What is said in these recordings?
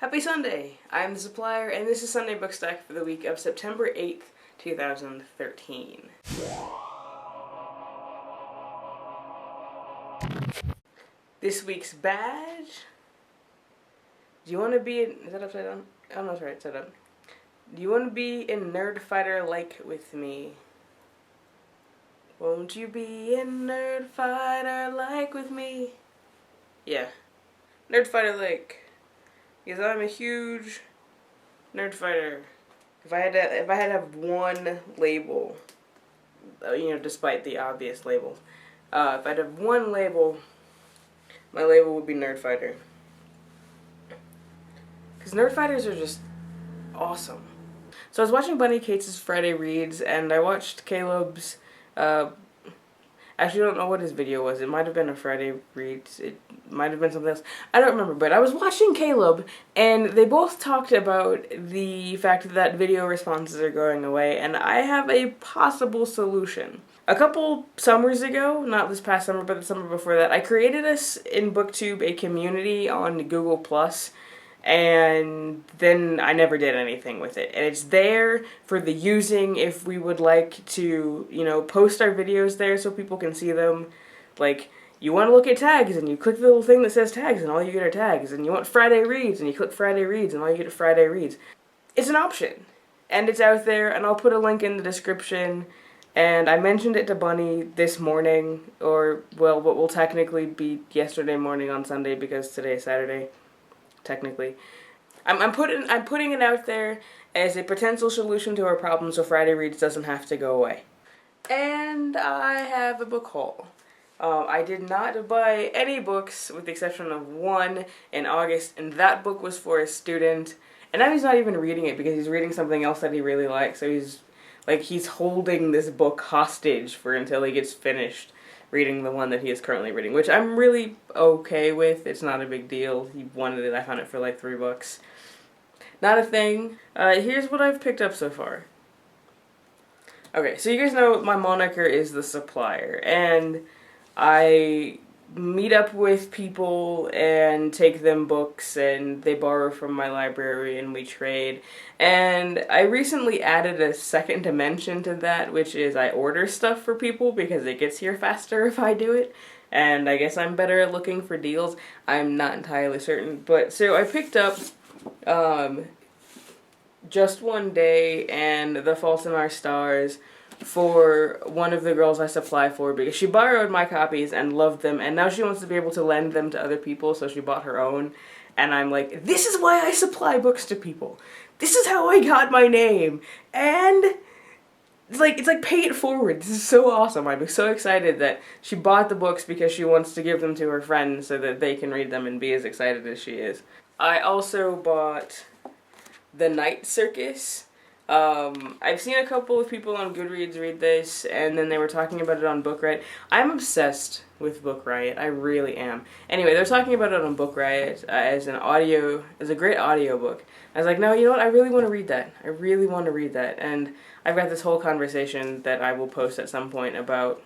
Happy Sunday! I'm the Supplier, and this is Sunday Bookstack for the week of September 8th, 2013. This week's badge... Do you want to be in... Is that upside down? Oh no, that's right, it's upside down. Do you want to be in Nerd Fighter like with me? Won't you be in Nerd Fighter like with me? Yeah. Nerd Fighter like. Because I'm a huge Nerd Fighter. If I had to have one label, despite the obvious labels, if I had to have one label, my label would be Nerd Fighter. Because Nerd Fighters are just awesome. So I was watching Bunny Cates' Friday Reads, and I watched Caleb's, actually I don't know what his video was. It might have been a Friday Reads. It might have been something else. I don't remember, but I was watching Caleb, and they both talked about the fact that video responses are going away, and I have a possible solution. A couple summers ago, not this past summer, but the summer before that, I created us in BookTube a community on Google+, and then I never did anything with it. And it's there for the using if we would like to, post our videos there so people can see them. Like, you want to look at tags, and you click the little thing that says tags, and all you get are tags. And you want Friday Reads, and you click Friday Reads, and all you get are Friday Reads. It's an option. And it's out there, and I'll put a link in the description. And I mentioned it to Bunny this morning, or, well, what will technically be yesterday morning on Sunday because today is Saturday. Technically. I'm putting it out there as a potential solution to our problem so Friday Reads doesn't have to go away. And I have a book haul. I did not buy any books with the exception of one in August, and that book was for a student. And now he's not even reading it because he's reading something else that he really likes, so he's holding this book hostage for until he gets finished reading the one that he is currently reading, which I'm really okay with. It's not a big deal. He wanted it. I found it for like $3. Not a thing. Here's what I've picked up so far. Okay, so you guys know my moniker is the Supplier, and I meet up with people and take them books, and they borrow from my library and we trade. And I recently added a second dimension to that, which is I order stuff for people because it gets here faster if I do it. And I guess I'm better at looking for deals. I'm not entirely certain. But so I picked up Just One Day and The Fault in Our Stars for one of the girls I supply for because she borrowed my copies and loved them, and now she wants to be able to lend them to other people, so she bought her own. And I'm like, this is why I supply books to people. This is how I got my name. And it's like pay it forward. This is so awesome. I'm so excited that she bought the books because she wants to give them to her friends so that they can read them and be as excited as she is. I also bought The Night Circus. I've seen a couple of people on Goodreads read this, and then they were talking about it on Book Riot. I'm obsessed with Book Riot. I really am. Anyway, they're talking about it on Book Riot as a great audiobook. I was like, no, you know what? I really want to read that. I really want to read that. And I've got this whole conversation that I will post at some point about,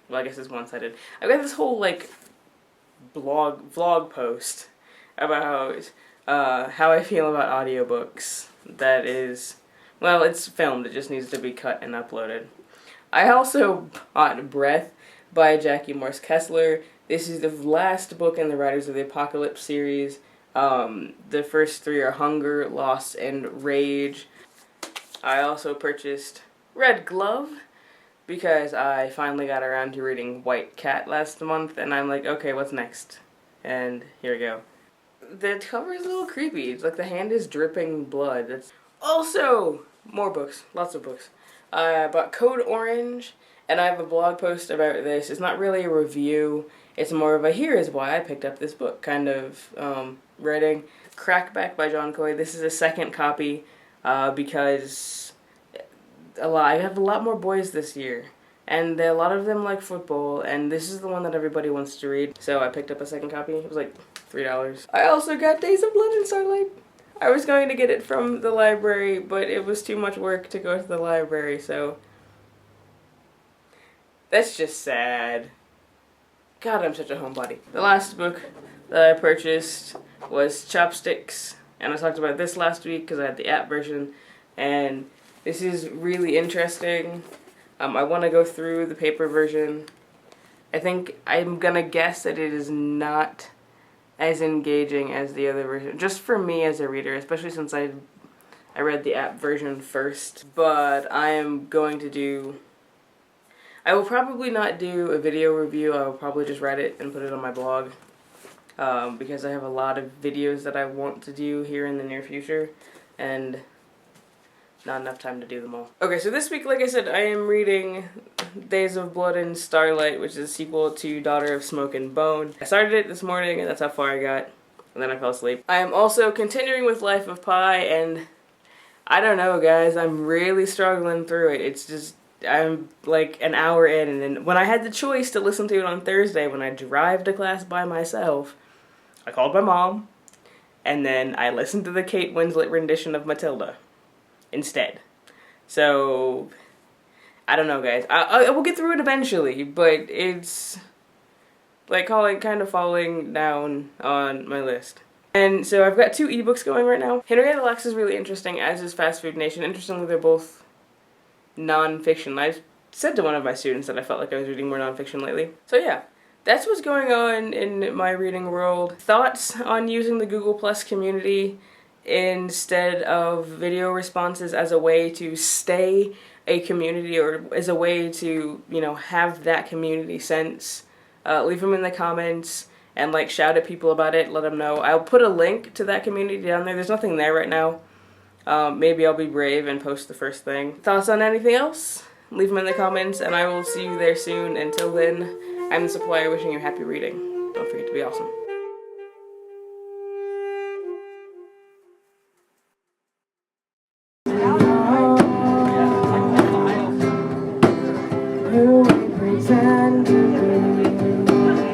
well, I guess it's one-sided. I've got this whole, vlog post about, how I feel about audiobooks. That is... Well, it's filmed, it just needs to be cut and uploaded. I also bought Breath by Jackie Morse Kessler. This is the last book in the Riders of the Apocalypse series. The first three are Hunger, Loss, and Rage. I also purchased Red Glove because I finally got around to reading White Cat last month, and I'm like, okay, what's next? And here we go. The cover is a little creepy. It's like the hand is dripping blood. That's also more books, lots of books. I bought Code Orange, and I have a blog post about this. It's not really a review. It's more of a here is why I picked up this book kind of writing. Crackback by John Coy. This is a second copy because I have a lot more boys this year. And a lot of them like football, and this is the one that everybody wants to read. So I picked up a second copy. It was like $3. I also got Days of Blood and Starlight. I was going to get it from the library, but it was too much work to go to the library, so... That's just sad. God, I'm such a homebody. The last book that I purchased was Chopsticks And I talked about this last week because I had the app version, and this is really interesting. I want to go through the paper version. I think I'm gonna guess that it is not as engaging as the other version, just for me as a reader, especially since I read the app version first. But I am going to do, I will probably not do a video review. I will probably just write it and put it on my blog, because I have a lot of videos that I want to do here in the near future, and not enough time to do them all. Okay, so this week, like I said, I am reading Days of Blood and Starlight, which is a sequel to Daughter of Smoke and Bone. I started it this morning, and that's how far I got, and then I fell asleep. I am also continuing with Life of Pi, and I don't know, guys, I'm really struggling through it. It's just, I'm like an hour in, and then when I had the choice to listen to it on Thursday when I drive to class by myself, I called my mom, and then I listened to the Kate Winslet rendition of Matilda instead. So, I don't know, guys. I will get through it eventually, but it's like kind of falling down on my list. And so I've got 2 ebooks going right now. Henrietta Lacks is really interesting, as is Fast Food Nation. Interestingly, they're both non-fiction. I said to one of my students that I felt like I was reading more non-fiction lately. So yeah, that's what's going on in my reading world. Thoughts on using the Google Plus community instead of video responses as a way to stay a community, or as a way to, you know, have that community sense. Leave them in the comments and like shout at people about it, let them know. I'll put a link to that community down there. There's nothing there right now. Maybe I'll be brave and post the first thing. Thoughts on anything else? Leave them in the comments, and I will see you there soon. Until then, I'm the Supplier wishing you happy reading. Don't forget to be awesome. Who we pretend to be.